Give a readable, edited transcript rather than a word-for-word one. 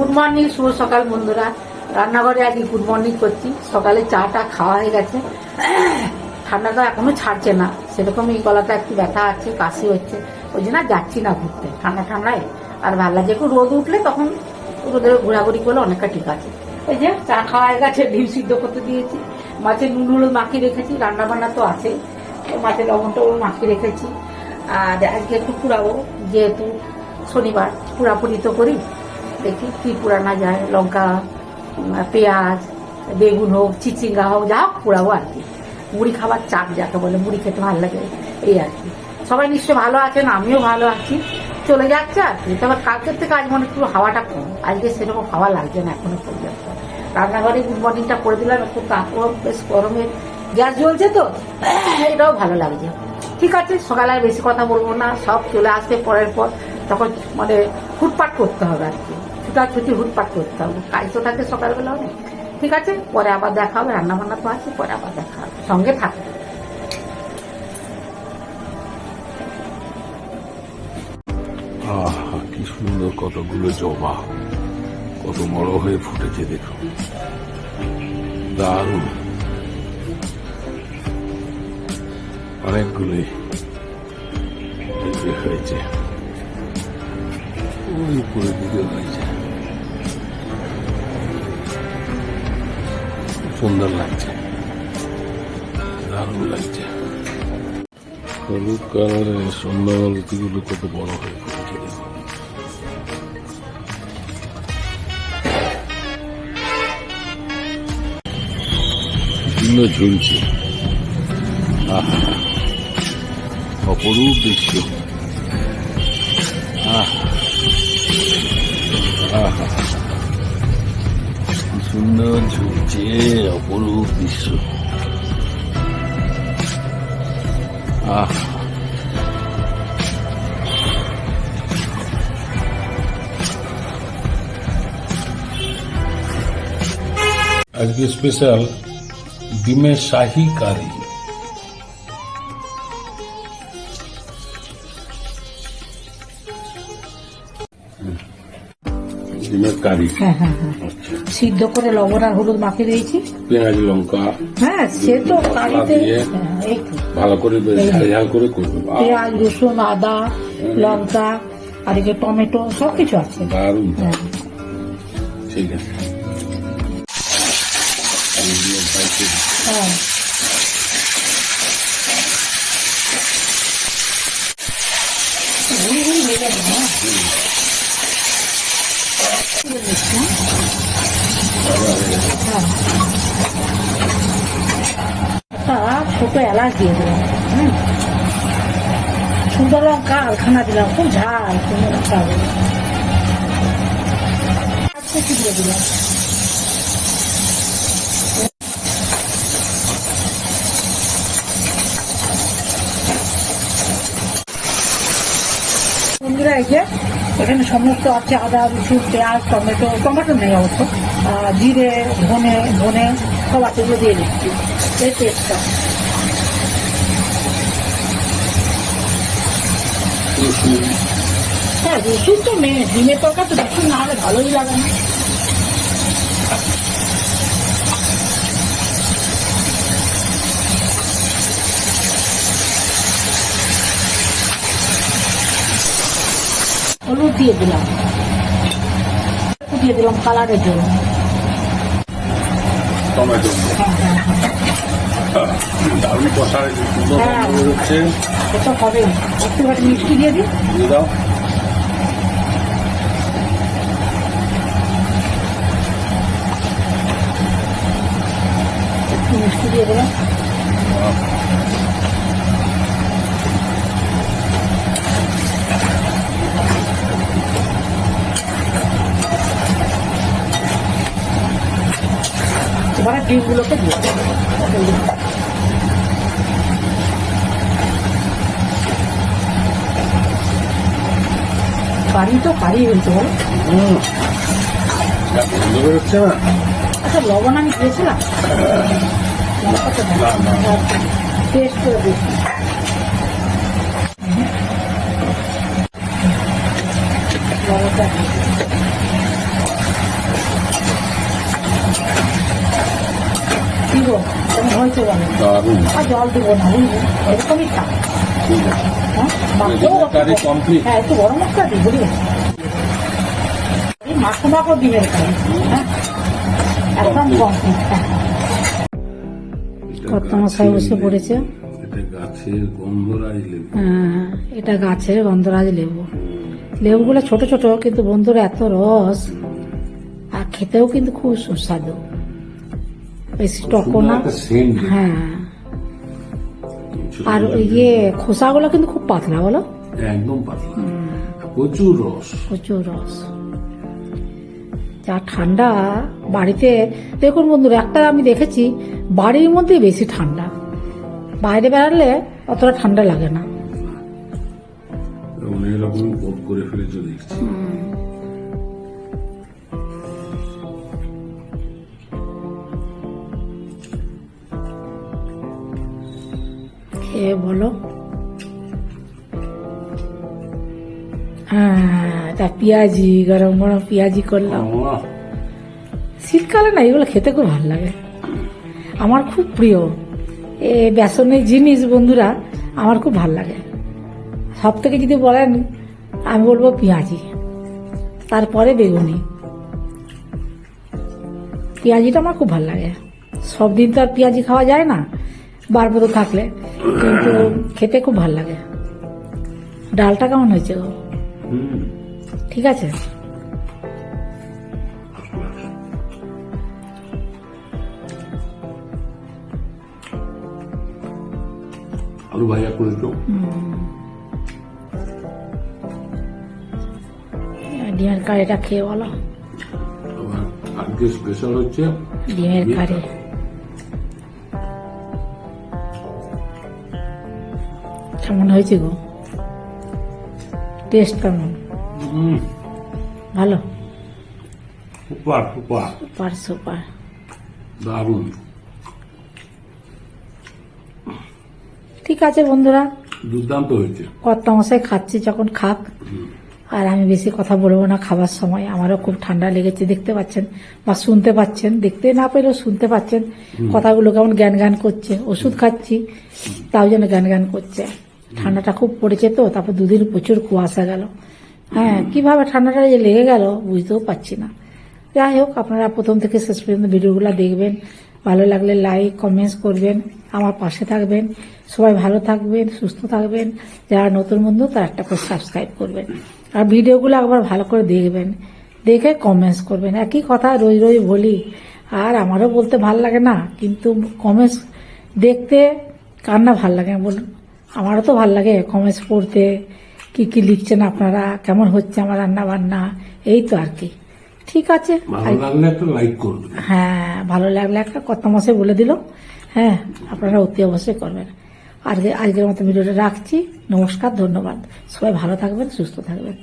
Good morning, শুভ সকাল বন্ধুরা। রান্নাঘরে আজকে গুড মর্নিং করছি। সকালে চাটা খাওয়া হয়ে গেছে। ঠান্ডাটা এখনো ছাড়ছে না, সেরকম এই গলাটা একটু ব্যথা আছে, কাশি হচ্ছে, ওই জন্য যাচ্ছি না ঘুরতে ঠান্ডায়। আর ভালো লাগে, একটু রোদ উঠলে তখন রোদের ঘোরাঘুরি করলে অনেকটা ঠিক আছে। এই যে চা খাওয়া হয়ে গেছে, ডিম সিদ্ধ করতে দিয়েছি, মাছের নুন হলুদ মাখিয়ে রেখেছি, রান্না বান্না তো আছে, মাছের লবণটা মাখিয়ে রেখেছি। আর আজকে একটু পুরাবো, যেহেতু শনিবার পুরাপুরি তো করি, দেখি কি পুরানো যায়। লঙ্কা, পেঁয়াজ, বেগুন হোক, চিচিঙ্গা হোক, যা হোক পুরাবো আর কি। মুড়ি খাবার চাপ যাকে বলে, মুড়ি খেতে ভালো লাগে, এই আর কি। সবাই নিশ্চয় ভালো আছেন, আমিও ভালো আছি, চলে যাচ্ছে আর কি। তবে কালকের থেকে আজ মনে একটু হাওয়াটা কম, আজকে সেরকম হাওয়া লাগছে না এখনো পর্যন্ত। রান্নাঘরে গুড মর্নিংটা করে দিলাম, একটু কাপড় বেশ গরমের গ্যাস জ্বলছে তো, এটাও ভালো লাগছে। ঠিক আছে, সকালে আর বেশি কথা বলবো না, সব চলে আসবে পরের পর, তখন মানে হুটপাট করতে হবে আর কি, ছুটাছুটি হুটপাট করতে হবে, কাজ তো থাকে সকালবেলা অনেক। ঠিক আছে, পরে আবার দেখা হবে, রান্না বান্না তো আছে, পরে আবার দেখা হবে, সঙ্গে থাকবে। কি সুন্দর কতগুলো জবা, কত বড় হয়ে ফুটেছে দেখো, দারুণ। অনেকগুলোই হয়েছে, ওই উপরের দিকে হয়েছে, সুন্দর লাগছে, দারুণ লাগছে। হলুদ কালারের সন্ধ্যামালতিগুলো কত বড় হয়ে ফুটেছে দেখো। সুন্দর ঝুলছে, অপরূপ দৃশ্য। সুন্দর ঝুলছে, অপরূপ দৃশ্য। আজকে স্পেশাল ডিমের শাহী কারি। ডিমের কারি, সিদ্ধ করে লবণ আর হলুদ মাখিয়ে দিয়েছি, পেঁয়াজ লঙ্কা, হ্যাঁ সে তো কারিতে ভালো করে ঝাল করে করবে। পেঁয়াজ রসুন আদা লঙ্কা আর এদিকে টমেটো সবকিছু আছে, দারুণ। ঠিক আছে, হ্যাঁ ছোট এলাচ দিয়ে দিলাম, সুন্দর লঙ্কা আলখানা দিলাম, খুব ঝাল, সুন্দর লঙ্কা দিয়ে দিলাম। বন্ধুরা এই যে এখানে সমস্ত আছে, আদা রসুন পেঁয়াজ টমেটো নেই অবশ্য, জিরে ধনে সব আছে, এগুলো দিয়ে দিচ্ছি এই পেস্টটা। হ্যাঁ রসুন তো মেন, ডিমের তরকারি তো রসুন না হলে ভালোই লাগে না। হলুদ দিয়ে দিলাম কালারের জন্য, টমেটো দারুণ কষা হয়েছে, সুন্দর হচ্ছে, এটা হবে। একটু মিষ্টি দিয়ে দিই, দিয়ে দাও। একটু মিষ্টি দিয়ে দিলাম। এবারে ডিমগুলোকে দিয়ে কারি তো কারি হয়েছে বলো, হচ্ছে না। আচ্ছা লবণ আমি দিয়েছিলাম, টেস্ট করে দিয়েছি। লবণটা হয়েছে বলো। দারুণ। আর জল দেবো না বুঝলি, এরকমই থাক। ঠিক আছে। হ্যাঁ মাখতেও কারি কমপ্লিট। হ্যাঁ একটু গরম মশলা দিই বুঝলি, এই মাখো মাখো ডিমের কারি। হ্যাঁ একদম কমপ্লিট। হ্যাঁ কত মশাই বসে পড়েছে। এটা গাছের গন্ধরাজ লেবু। হ্যাঁ এটা গাছের গন্ধরাজ লেবু। লেবুগুলো ছোট ছোট কিন্তু বন্ধুরা এত রস, আর খেতেও কিন্তু খুব সুস্বাদু, বেশি টকো না। একটা সেন্ট। হ্যাঁ আর ইয়ে খোসাগুলো কিন্তু খুব পাতলা বলো, একদম পাতলা, প্রচুর রস। প্রচুর রস। যা ঠান্ডা বাড়িতে, দেখুন বন্ধুরা একটা আমি দেখেছি বাড়ির মধ্যে বেশি ঠান্ডা, বাইরে বেড়ালে অতটা ঠান্ডা লাগে না। অনেক রকম বোধ করে ফেলেছে দেখছি। খেয়ে বলো। হ্যাঁ তা পেঁয়াজি, গরম গরম পেঁয়াজি করলাম। আহ, শীতকালে না এগুলো খেতে খুব ভালো লাগে, আমার খুব প্রিয় এ বেসনের জিনিস বন্ধুরা, আমার খুব ভালো লাগে। সব থেকে যদি বলেন আমি বলবো পেঁয়াজি, তারপরে বেগুনি। পেঁয়াজিটা আমার খুব ভালো লাগে। সব দিন তো আর পেঁয়াজি খাওয়া যায় না বারবার থাকলে, কিন্তু খেতে খুব ভালো লাগে। ডালটা কেমন হয়েছে গো? হুম, ঠিক আছে। আলু ভাজা করেছো? ডিমের কারিটা খেয়ে বলো। আবার আজকে স্পেশাল হচ্ছে ডিমের কারি। কেমন হয়েছে গো? টেস্ট কেমন? ভালো, সুপার সুপার, সুপার সুপার। দারুণ। ঠিক আছে বন্ধুরা, দুর্দান্ত হয়েছে। কর্তা মশাই খাচ্ছি যখন খাক, আর আমি বেশি কথা বলবো না খাবার সময়। আমারও খুব ঠান্ডা লেগেছে, দেখতে পাচ্ছেন বা শুনতে পাচ্ছেন, দেখতে না পেলেও শুনতে পাচ্ছেন কথাগুলো কেমন জ্ঞান জ্ঞান করছে। ওষুধ খাচ্ছি তাও যেন জ্ঞান জ্ঞান করছে। ঠান্ডাটা খুব পড়েছে তো, তারপর দুদিন প্রচুর কুয়াশা গেল। হ্যাঁ কিভাবে ঠান্ডাটা যে লেগে গেল বুঝতেও পারছি না। যাই হোক, আপনারা প্রথম থেকে শেষ পর্যন্ত ভিডিওগুলো দেখবেন, ভালো লাগলে লাইক কমেন্টস করবেন, আমার পাশে থাকবেন। সবাই ভালো থাকবেন, সুস্থ থাকবেন। যারা নতুন বন্ধু তারা একটা করে সাবস্ক্রাইব করবেন, আর ভিডিওগুলো একবার ভালো করে দেখবেন, দেখে কমেন্টস করবেন। একই কথা রোজ রোজ বলি, আর আমারও বলতে ভাল লাগে না, কিন্তু কমেন্টস দেখতে কার না ভাল লাগে বলুন? আমারও তো ভাল লাগে কমেন্টস পড়তে, কি কি লিখছেন আপনারা, কেমন হচ্ছে আমার রান্না বান্না, এই তো আর কি। ঠিক আছে, ভালো লাগলে একটা লাইক করবে। হ্যাঁ ভালো লাগলে একটা কথা মাসে বলে দিল। হ্যাঁ আপনারা অতি অবশ্যই করবেন। আজকের মতো ভিডিওটা রাখছি। নমস্কার, ধন্যবাদ। সবাই ভালো থাকবেন, সুস্থ থাকবেন।